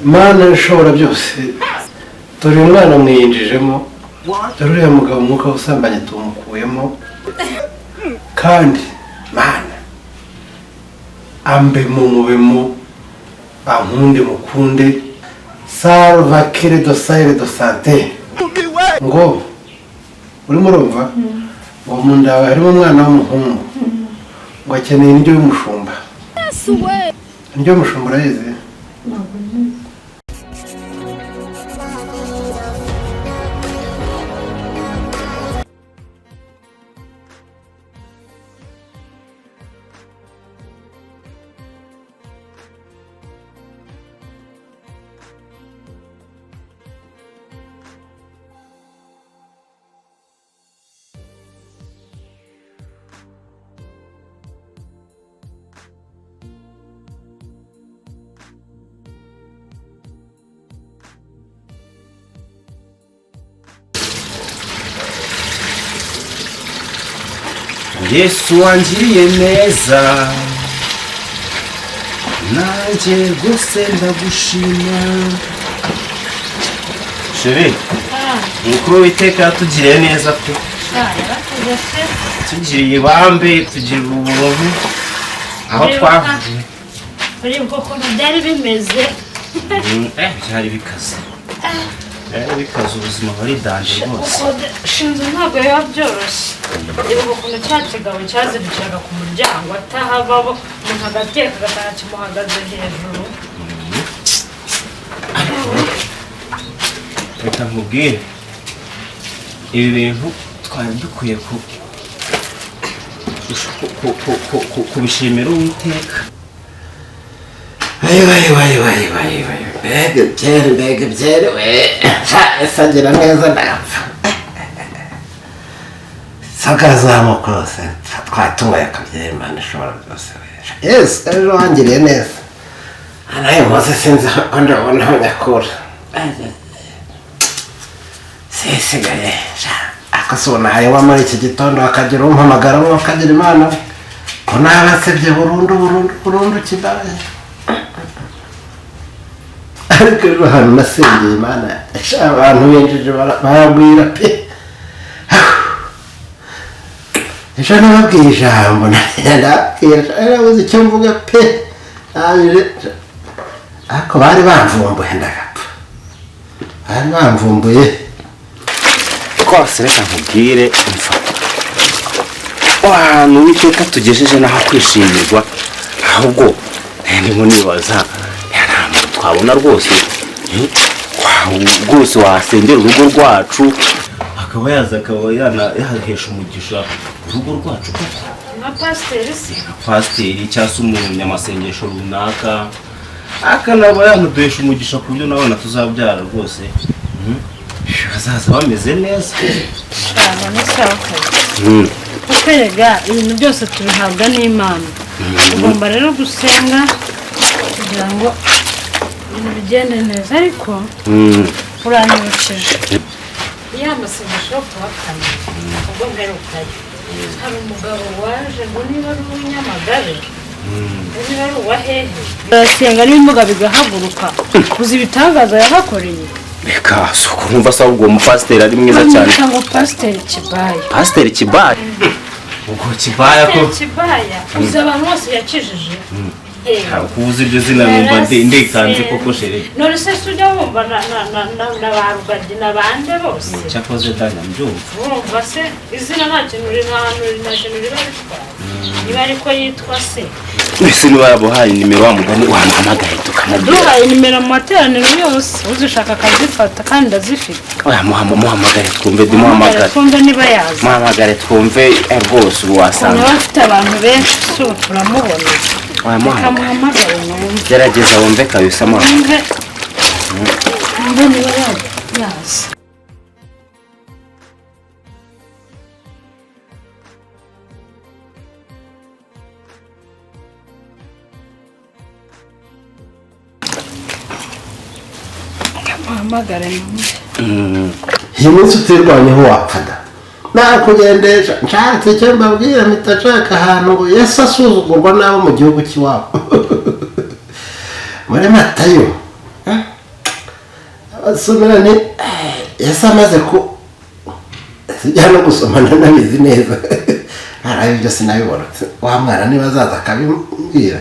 Mana ishobora byose dore umwana mwinjijemo dore uriya mugabo umwuka usambanye tumukuyemo kandi Mana ambe mumubemo bankunde mukunde salva kire do saire do sante ngo uri murumva ngo mu ndawe harimo umwana w'umuhungu ngo akeneye indyo y'umushumba indyo y'umushumba urayizi Yesu wangiriye neza nanjye rwose ndagushima Chérie mukuru w'iteka yatugiriye neza pe tugiriye ibambe tugira ubuntu aho twavuye bari koko byari bimeze byari bikaze bikaze ubuzima bari danje rwose shinze ntabwo biba byoroshye ibuka ukuntu cya kigabo cyazirikiraga ku muryango atahavamo umuntu agateka agataha kimuhagaze hejuru reka nkubwire ibi bintu twari dukwiye kubishimira Uwiteka mbega byere we sagira neza ndapfa sakazamuka rwose twatungaye akabyere Imana ishobora byose yesu ejo wangiriye neza nayo mose sinzi aho ndabona aho nyakura sisigaye akasubona hariho muri iki gitondo akagira umpamagara umwe akagira Imana we ko nabasebye burundu kibaye ariko ejo hantu nasengeye Imana abantu benjije baragwira pe ejo nababwiye ijambo narabuze icyo mvuga pe ariko bari bamvumbuye ndagapfa bari bamvumbuye rwose reka nkubwire umva ahantu Uwiteka tugejeje n'aho kwishimirwa ahubwo ndimo nibaza twabona rwose wasengera urugo rwacu akaba yaza akaba yahesha umugisha urugo rwacu nka pasiteri se pasiteri cyangwa se umunyamasengesho runaka akanaba yamuduhesha umugisha ku buryo nabona tuzabyara rwose bazaza bameze neza cyane n'isabukuru kuko rega ibintu byose tubihabwa n'Imana ugomba rero gusenga kugira ngo ibintu bigende neza ariko uranyibukije iyo amasengesho yo kuhakana ubwo mperukayo hari umugabo waje ngo niba ari uw'inyamagabe niba ari uwa hehe arasenga n'ibimuga bigahaguruka uzi ibitangaza yahakoreye reka suko nkumva se ahubwo umupasiteri ari mwiza cyane cyangwa pasiteri Kibaya pasiteri Kibaya ubwo Kibaya ko Kibaya uzi abantu bose yakijije kubuza iryo zina numva ndikanze koko Chérie none se ujya wumva na ba Rugagi n'abandi bose cyakoze dana mbyumva wumva se izina nta kintu riba ritwara niba ariko yitwa se mbese niba yabuhaye nimero wa mugani wamuhamagaye tukanabwira duhaye nimero mu materaniro yose uzishaka akazifata kandi azifite oya muhamagare twumve dimuhamagare twumve niba yaza muhamagare twumve rwose wasanga niba afite abantu benshi so turamubona oya muhamagare numve gerageza wumve kabisa numve niba yaza muhamagare numve iyi minsi utirwanyeho wapfada nakugendesha nshatse icyo mbabwira mpita nshaka ahantu ngo Yesu asuzugurwa n'abo mu gihugu cy'iwabo muri Matayo sumirane yasa amaze ku sijya no gusomana nabizi neza hari ibyo sinabibona wa mwana niba azaza akabimbwira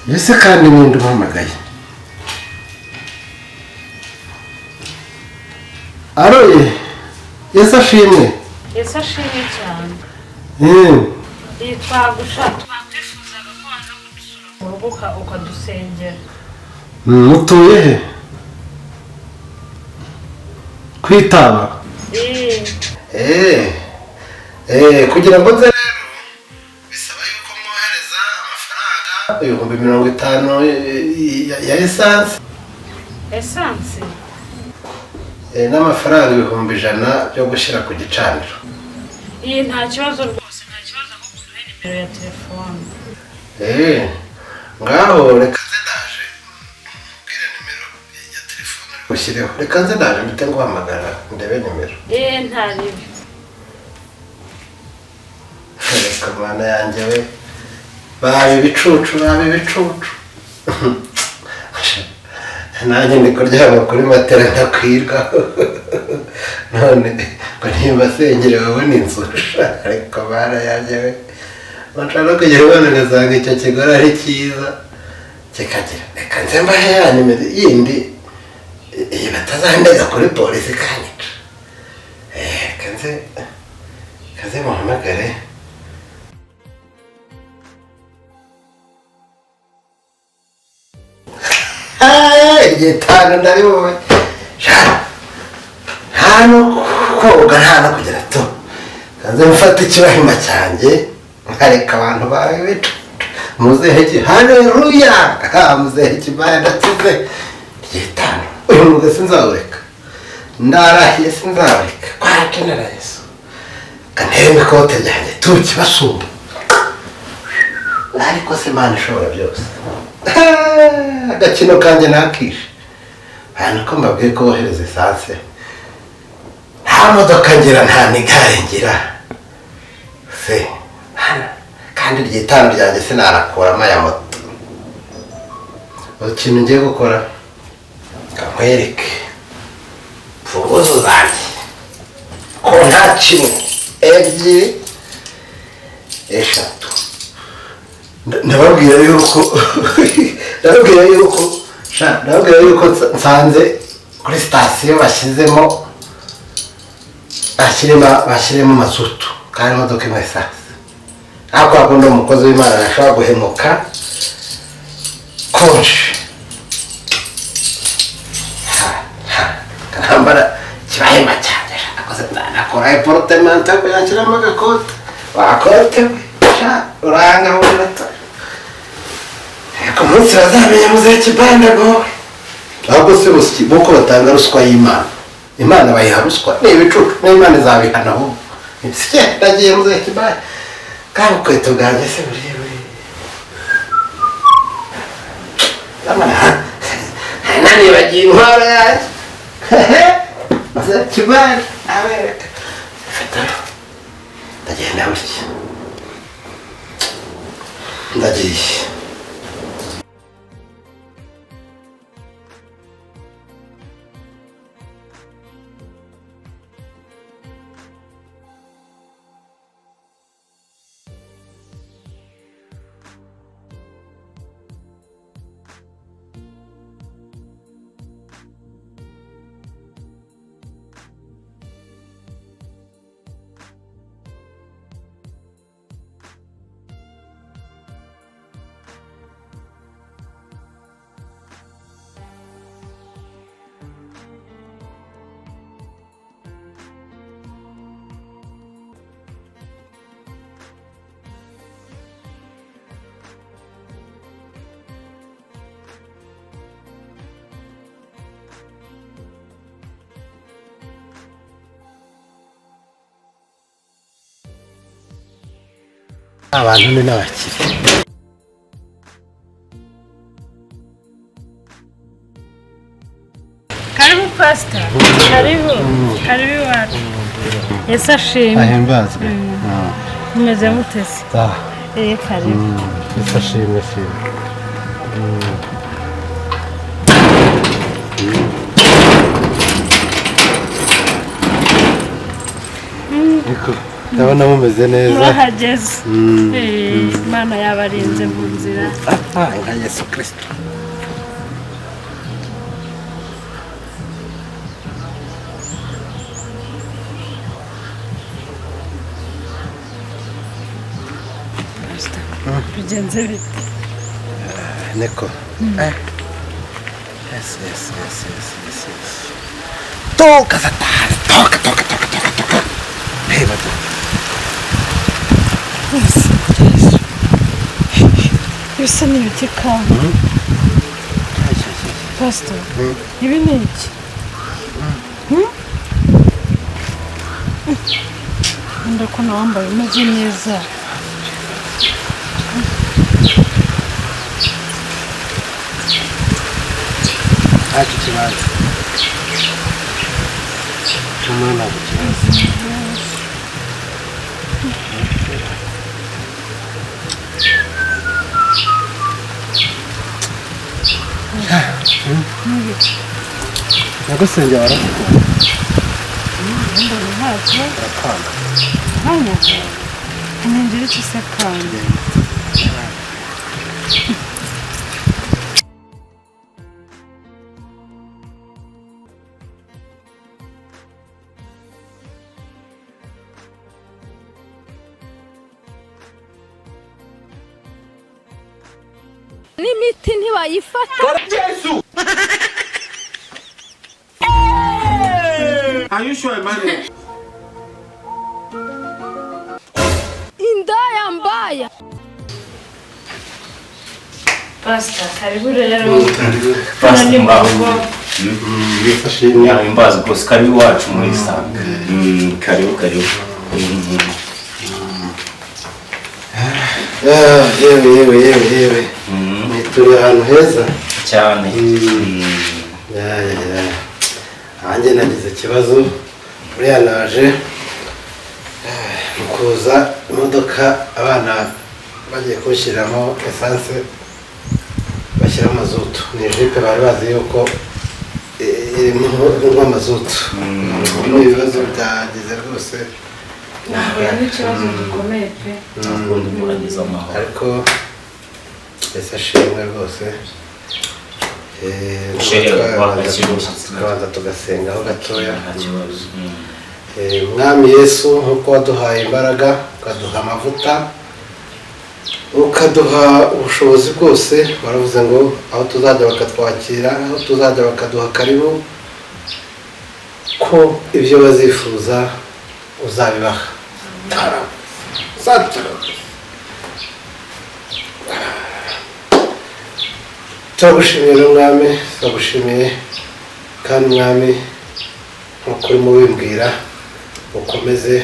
yese kandi n'undi mpamagaye aroye yese ashimwe cyane twakwifuzaga ko waza kudusura mu rugo ukadusengera. mutuye he kwitaba kugira ngo nze rero bisaba yuko mwohereza amafaranga 50 ya esanse n'amafaranga 100 byo gushyira ku gicaniro. Nta kibazo rwose, nta kibazo ko kuduha nimero ya telefone. Ngaho reka nze ndaje mbwire nimero ya telefone ushyireho. Reka nze ndaje mpite nguhamagara ndebe nimero. Ntaribi. Reka mwana yanjye we babi ibicucu nanjye ndi kuryama kuri matera ntakwirwa none ngo nimba sengere babona inzu ariko bara yanjye we nshaka kugera ubona ngasanga icyo kigore ari cyiza kikagira reka nze mbahe ya nimero yindi iyi batazandega kuri polisi kanyica reka nze muhamagare. Igitano ndabibonye hano koga nta no kugira to kanze mfata ikibahima cyanjye nkareka abantu bawe bicu muzehe haleluya muzehe kibaya ndakize igitano uyu muze sinzawureka ndarahiye sinzawureka kwakenera Yesu kantembe ikote ryanjye tukibasumba ariko se Imana ishobora byose. Agakino kanjye nakishe hano ko mbabwiye ko bohereza esanse nta modoka ngira nta n'igare ngira se kandi ry'itanu ryanjye sinarakuramo aya moto. Ikintu ngiye gukora nkwereke imfunguzo zanjye ko nta kimwe 2 3 ndababwira yuko nsanze kuri sitasiyo bashyiremo mazutu kandi imodoka imwe esanse ariko hakundi umukozi w'Imana ashobora guhemuka konje kanambara kibahema cyane nakora iportemante yo kuyanshyiramo agakote wakote uranga urata ku munsi bazamenya muzehe kibanda gowe ahubwo se buski boko batanga ruswa y'Imana. Imana bayiha ruswa n'ibicucu n'Imana izabihana ahubwo ndagiye muzehe kibanda kandi ukweto bwanjye se buri nani bagiye intwaro yanjye muzehe kibanda abereka ndagenda buki ndagiye. Abantu ni n'abakire. Karibu pastor. Karibu wacu. Yesu ashimwe. Ahimbazwe. Mumeze mutese. Karibu. Yesu ashimwe. ariko ndabona mumeze neza murahageze Imana yabarinze mu nzira nka Yesu Kristo. bigenze bite Neko. Yes. Toca, Satana, toca. Hey, bata. bisa n'ibiti kandi pastor ibi ni iki ndakona wambaye umeze neza ntacyo kibazo cyumura ntabwo kibazo nagusengera warakukunda mbona ntacyo urakanga hano nindira iki se kandi n'imiti ntibayifata Are you sure, man? indaya mbaya pastor karibu rero Pastor Mbaho. wifashe neza Yawe mbazi rwose karibu iwacu muri Sanga. Karibu. yewe turi ahantu heza Cyane. nanjye nagize ikibazo buriya naje mu kuza imodoka abana bagiye kuwushyiramo esanse bashyiramo mazutu ni jipe bari bazi yuko irimo nk'amazutu ibibazo byagize rwose nahuye n'ikibazo gikomeye pe Akunda umuragiza amahoro. ariko ese ashimwe rwose tukabanza tugasengaho gatoya Nta kibazo. mwami Yesu nk'uko waduhaye imbaraga ukaduha amavuta ukaduha ubushobozi bwose waravuze ngo aho tuzajya bakatwakira aho tuzajya bakaduha karibu ko ibyo bazifuza uzabibaha turagushimiye rero mwami turagushimiye kandi mwami nk'uko urimo wimbwira ukomeze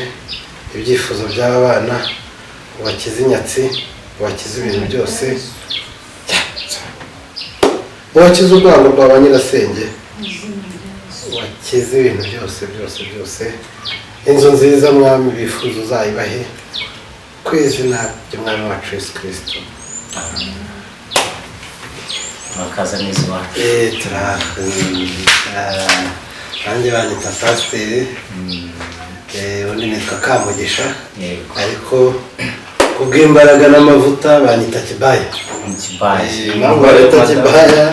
ibyifuzo by'aba bana ubakize inyatsi ubakize ibintu byose ubakize urwango rwa ba nyirasenge ubakize ibintu byose inzu nziza mwami bifuza uzayibahe ku izina ry'umwami wacu Yesu Kristo. Makaza neza iwacu. nanjye banyita pasiteri undi nitwa Kamugisha ariko kubw'imbaraga n'amavuta banyita Kibaya. Impamvu banyita Kibaya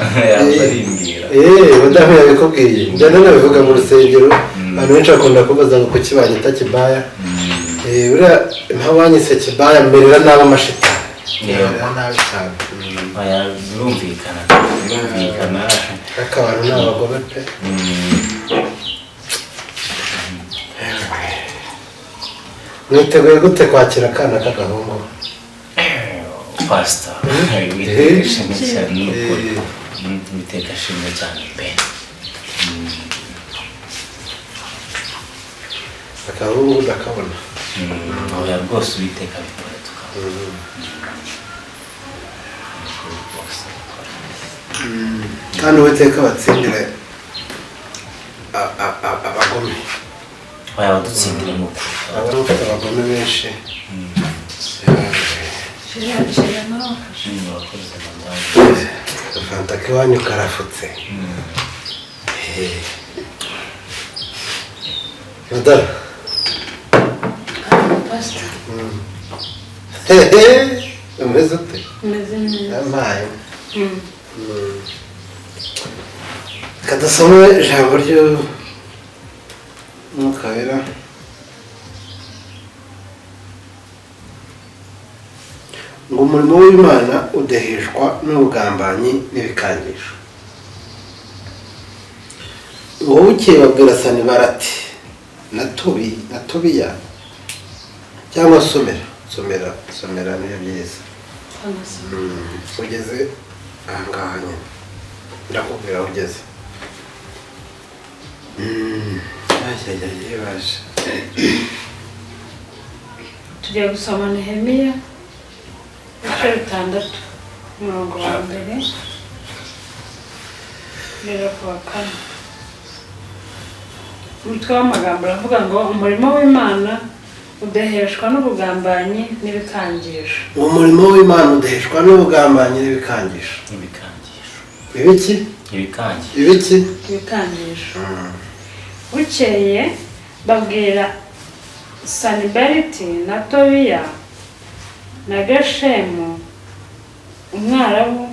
madamu yabikubwiye njya nabivuga mu rusengero abantu benshi bakunda kubaza ngo kuki banyita Kibaya. Buriya impamvu banyise Kibaya mmerera nabi amashitani mmerera nabi cyane birumvikana ariko abantu ni abagome pe. mwiteguye gute kwakira akana k'agahungu Pastor witeka shimwe cyane n'ukuri witeka shimwe cyane pe agahungu ndakabona oya rwose witeka bikora tukabona kandi uwiteka batsindire abagome oya badutsindire n'ukuri abari bafite abagome benshi murakoze madamu fanta k'iwanyu karafutse madamu pasita umeze ute umeze neza yampaye kadasome ijambo ry'umwuka wera ngo umurimo w'Imana udaheshwa n'ubugambanyi n'ibikangisho ngo bukeye babwira Sanibara ati na Tobiya cyangwa somera niyo byiza ugeze ahangaha nyine ndakubwira aho ugeze baje tugiye gusoma Nehemiya ibice 6 umurongo wa mbere kugera ku wa 4. Umutwe w'amagambo aravuga ngo umurimo w'Imana udaheshwa n'ubugambanyi n'ibikangisho. Umurimo w'Imana udaheshwa n'ubugambanyi n'ibikangisho. Ibiki? Ibikangisho. Bukeye babwira Sanibalati na Tobiya na Geshemu umwarabu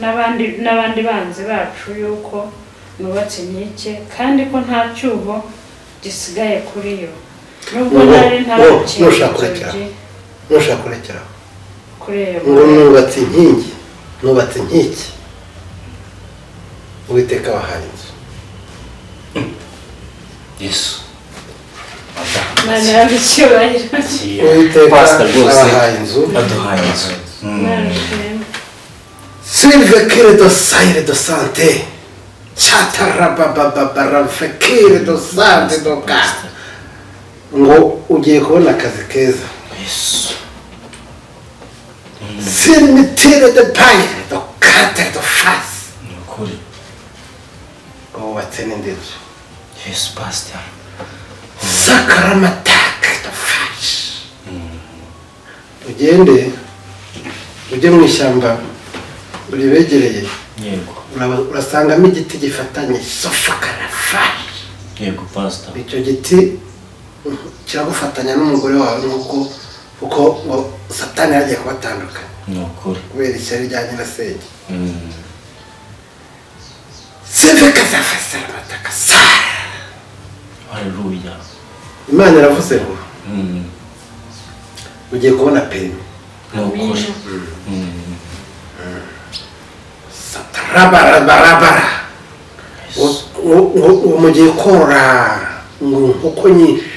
n'abandi banzi bacu yuko nubatse inkike kandi ko nta cyuho gisigaye kuri yo. Nubwo nari nushaka kurekera kureba ngo nubatse inkike Uwiteka wahaye inzu. Yesu Nani yabicyubahiro Uwiteka wahaye inzu aduhaye inzu. Silvekere do saire do sante chatarabababara fekere do sante do ka ngo ugiye kubona akazi keza. Yesu Silmitire de paire do kate do fas nukuri. ngo watse n'indezo Yesu pastor sakaramatake do fas ugende ujye mu ishyamba uribegereye yego urasangamo igiti gifatanye sofakarafa. yego pastor Icyo giti kiragufatanya n'umugore wawe kuko ngo Satani yagiye kubatandukanya nukuri kubera ishyari rya nyirasenge. Sevekazafasaramataka sa haleluya. Imana iravuze ngo ugiye kubona perimi. nukuri Satarabarabarabara mugiye korora inkoko nyinshi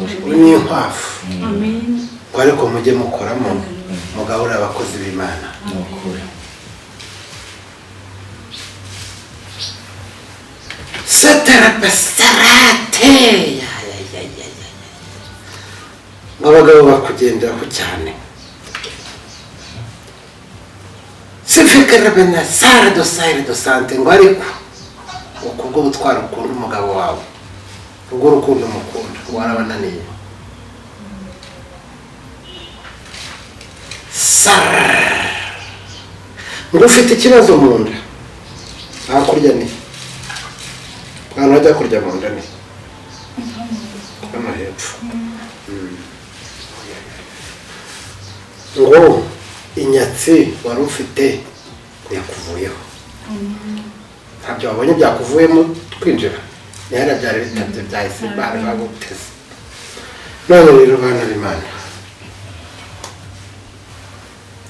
nukuri n'inkwavu Amen. ariko mujye mukoramo mugahura abakozi b'Imana. nukuri Satarabasarate ngo abagabo bakugenderaho cyane. Sifikarabana sara do saire do sante ngo ariko ukubwo butwara ukunda umugabo wawe ubwo urukundo mukunda warabananiye. Sara ngo ufite ikibazo mu nda hakurya ni mwana wajya kurya mu nda ni hano hepfo ngo inyatsi wari ufite yakuvuyeho. Ntabyo wabonye byakuvuyemo twinjira nihara byari bitabye byahise bari baguteze. None rero bana b'Imana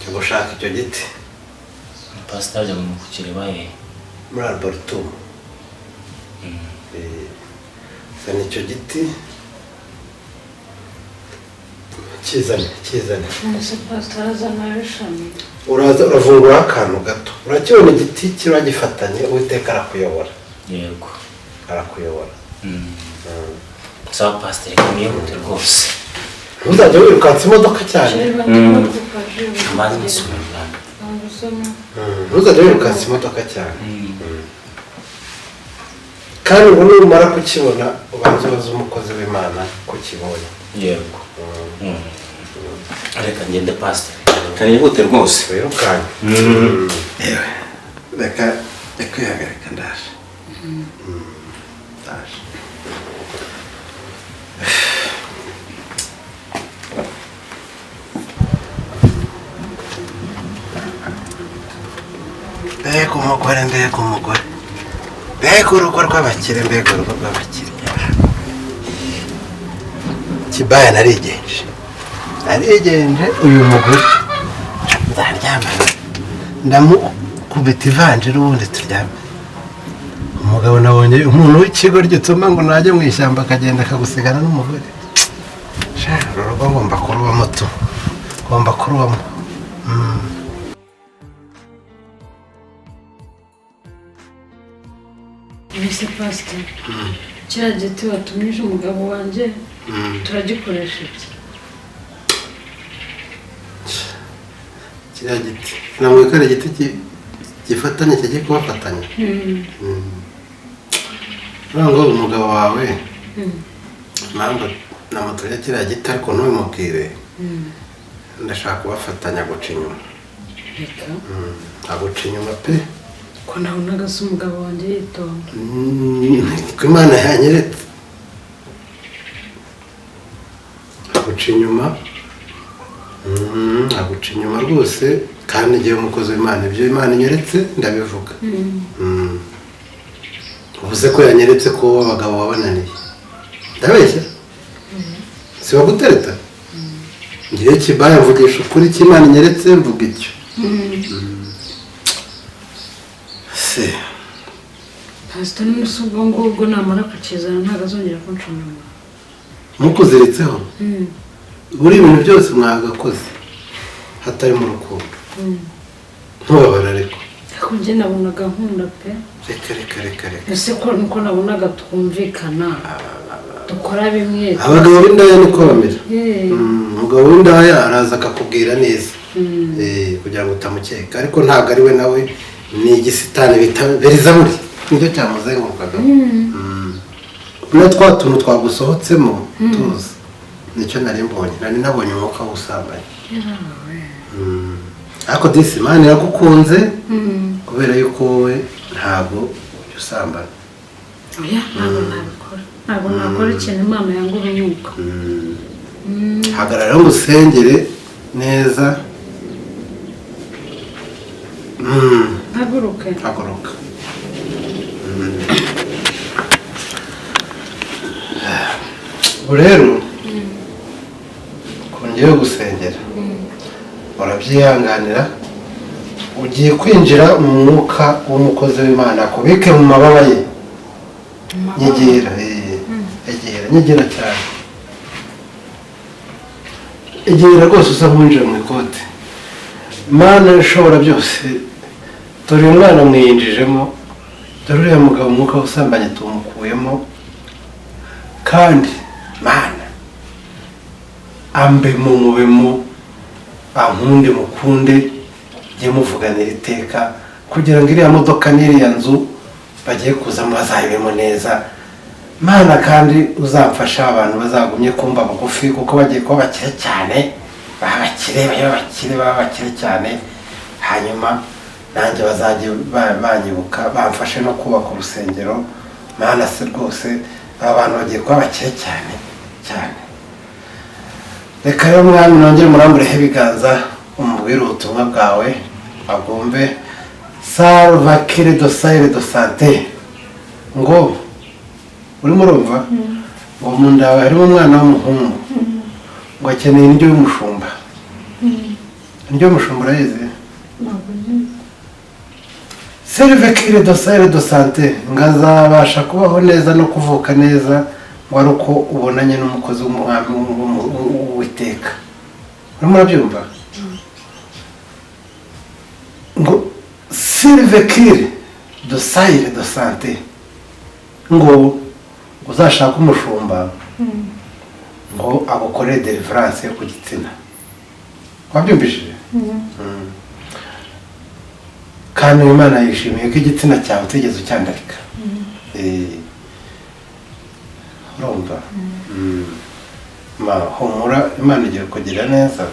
cyo gushaka icyo giti pastor ajya mu kukireba muri Albertum sana icyo giti kizane Nese pastor azana ishami. uraza uravungura akantu gato urakibona igiti kiba gifatanye Uwiteka arakuyobora. yego arakuyobora. sawa pastor kamiyehute rwose ntuzajya wirukansa imodoka cyane. amazi n'isubira ntuzajya wirukansa imodoka cyane kandi ngo numara kukibona ubanza ubaze umukozi w'Imana kukibonye. yego reka ngende pastor kamiyehute rwose wirukanye reka kwihagarika ndaje. mbega umugore mbega urugo rw'abakire Kibaya narigenje uyu mugore nzaryamana ndamukubita ivanjiri ubundi turyame. Umugabo nabonye umuntu w'ikigo gituma ngo najye mu ishyamba akagenda akagusigana n'umugore. Uru rugo ngomba kurubamo. Mbese pasite kiriya giti watumije umugabo wanjye turagikoresha iki? Kiriya giti ntabwo kariya giti gifatanye kigiye kubafatanya. Ntabwo umugabo wawe ntabwo namutumye kiriya giti ariko ntubimubwire. Ndashaka kubafatanya guca inyuma. Reka aguca inyuma pe ko nabonaga se umugabo wanjye yitonda. Ko Imana yanyeretse aguca inyuma rwose kandi igihe umukozi w'Imana ibyo Imana inyeretse ndabivuga. Uvuze ko yanyeretse ko abagabo babananiye ndabeshya si bagutereta ngiye Kibaya mvugisha ukuri cy'Imana inyeretse mvuga icyo. Se pasite n'umunsi ubwo ngubwo namara kukizana ntabwo azongera kunca inyuma. mukuziritseho buri ibintu byose mwagakoze hatari mu rukundo ntubabara ariko njye nabonaga nkunda pe. reka ese ko nuko nabonaga twumvikana dukora bimwe. abagabo b'indaya niko bamera. umugabo w'indaya araza akakubwira neza kugira ngo utamukeka ariko ntabwo ari we nawe ni igisitani bita Berizaburi nicyo cyamuzengurukaga. na twa tuntu twagusohotsemo tuzi nicyo nari nabonye umwuka w'ubusambanyi. ariko disi Imana iragukunze kubera yuko wowe ntabwo ujya usambana. ntabwo nakora ikintu Imana yanga urunuka. hagarara ngo usengere neza. haguruka ubu rero kongeyeho gusengera urabyihanganira ugiye kwinjira mu mwuka w'umukozi w'Imana akubike mu mababa ye. nyegera cyane egera rwose usa nk'uwinjira mu ikote. Imana ishobora byose dore uyu mwana mwiyinjijemo dore uriya mugabo umwuka w'ubusambanyi tumukuyemo kandi Mana ambe mubemo ankunde mukunde jye muvuganira iteka kugira ngo iriya modoka n'iriya nzu bagiye kuzamo bazayibemo neza. Mana kandi uzamfasha abantu bazagumye kumva bugufi kuko bagiye kuba bakire cyane bakire cyane hanyuma nanjye bazajye banyibuka bamfashe no kubaka urusengero. Mana se rwose aba bantu bagiye kuba bakire cyane. Reka rero mwami nongere murambureho ibiganza umubwire ubutumwa bwawe agombe salvakire dosaire do sante ngo urimo urumva ngo mu nda yawe harimo umwana w'umuhungu ngo akeneye indyo y'umushumba. indyo y'umushumba urayizi? salvakire dosaire do sante ngo azabasha kubaho neza no kuvuka neza ngo ari uko ubonanye n'umukozi w'umwami w'Uwiteka. urimo urabyumva ngo salvakire dosaire do sante ngo uzashaka umushumba ngo agukorere deliverance yo ku gitsina. wabyumvishije? kandi Imana yishimiye ko igitsina cyawe utigeze ucyandarika. urumva? humura Imana igiye kugira neza.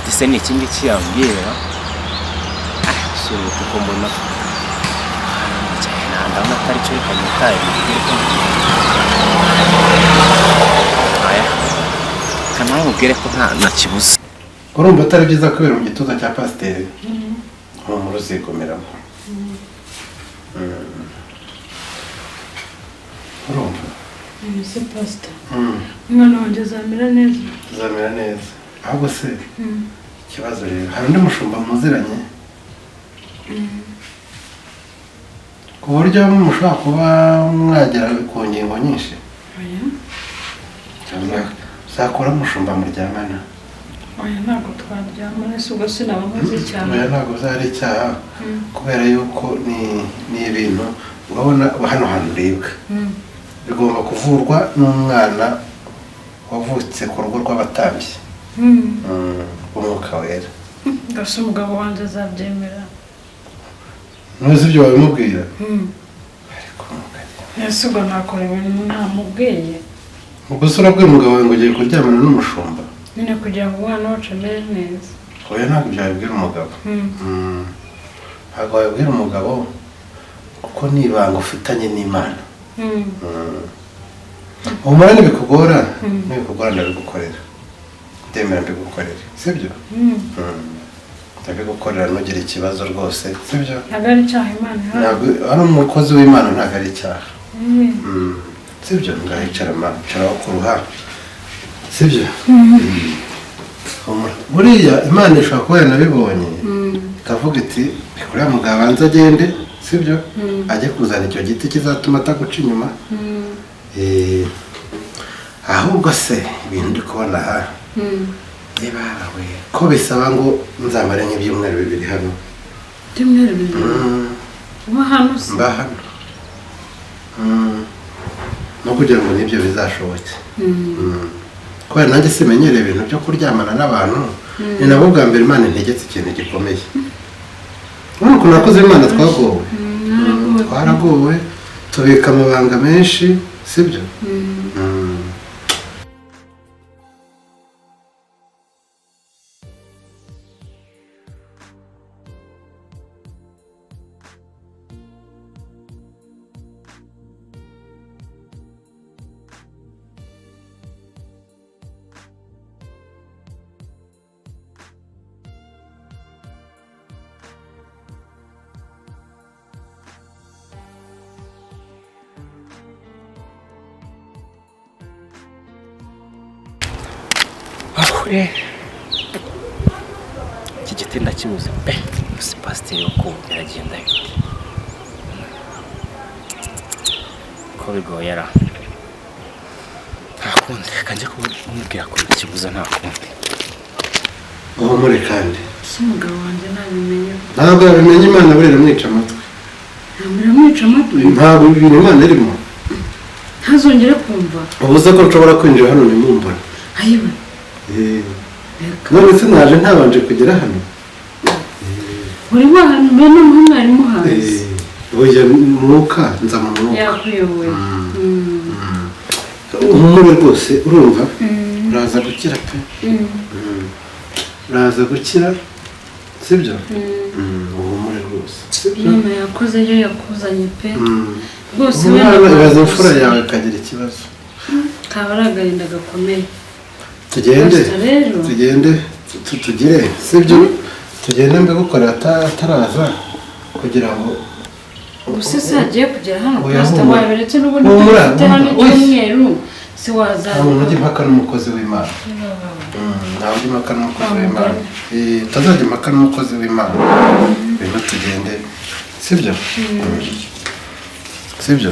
ese ni iki ngiki yambwira sura kuko mbona ndabona atari cyo reka mutaye mubwire ko nta kibuze. urumva atari byiza kubera mu gituza cya pasiteri nk'umuntu uzikomeramo urumva ese pasita umwana wanjye azamera neza uzamera neza ahubwo se ikibazo rero hari undi mushumba muziranye ku buryo mushobora kuba mwagera ku ngingo nyinshi cyangwa uzakora umushumba muryamana oya ntabwo twaryamana ese ubwo sinaba nkoze icyaha oya ntabwo uzari icyaha kubera yuko ni ibintu urabona hano hantu uribwa bigomba kuvurwa n'umwana wavutse ku rugo rw'abatambyi umwuka wera gasa umugabo wanjye azabyemera ntuzi ibyo wabimubwira ese ubwo nakora ibintu ntamubwiye gusa urabwira umugabo wawe ngo ugiye kuryamana n'umushumba nyine kugira ngo umwana wacu amere neza oya ntabwo ibyo wabibwira umugabo ntabwo wabibwira umugabo kuko ni ibanga ufitanye n'Imana umara nibikugora ndabigukorera ndemera mbigukorera sibyo ndabigukorera ntugire ikibazo rwose sibyo ntabwo ari icyaha Imana ntabwo ari umukozi w'Imana ntabwo ari icyaha sibyo ngahicara aho ku ruhande sibyo buriya Imana ishobora kuba yanabibonye ikavuga iti kuriya mugabo abanza agende sibyo ajye kuzana icyo giti kizatuma ataguca inyuma ahubwo se ibintu ndi kubona aha reba we ko bisaba ngo nzamare nk'ibyumweru 2 hano ibyumweru 2 uba hano se mba hano no kugira ngo nibyo bizashoboke kubera nanjye simenyereye ibintu byo kuryamana n'abantu ni nabo bwa mbere Imana integetse ikintu gikomeye urabona ukuntu nakoze Imana twaragowe tubika amabanga menshi sibyo iki giti ndakibuze pe gusa pasiteri wakumva aragenda bite ko bigoye ara ntakundi reka njye kumubwira ko ndakibuze ntakundi uhumure kandi ese umugabo wanjye ntabimenye ntabwo yabimenye Imana burera mwica amatwi biramwica amatwi ntabwo ibintu Imana irimo ntazongere kumva ubuze ko nshobora kwinjira hano nimumbona ayiwe none se naje ntabanje kugera hano uri wahantu mbene mwarimu hazi oya mwuka nza mu mwuka yakuyoboye umumure rwose urumva uraza gukira pe uraza gukira sibyo umumure rwose Imana yakoze iyo yakuzanye pe rwose ibaza imfura yawe ikagira ikibazo kaba ari agahinda gakomeye tugende tugire sibyo tugende mbigukorera ataraza kugira ngo ubuse se hagiye kugera hano pasita waberetse n'ubundi ufite hano icyumweru si wazaza nta muntu ujya impaka n'umukozi w'Imana ntawe ujya impaka n'umukozi w'Imana utazajya impaka n'umukozi w'Imana rero tugende sibyo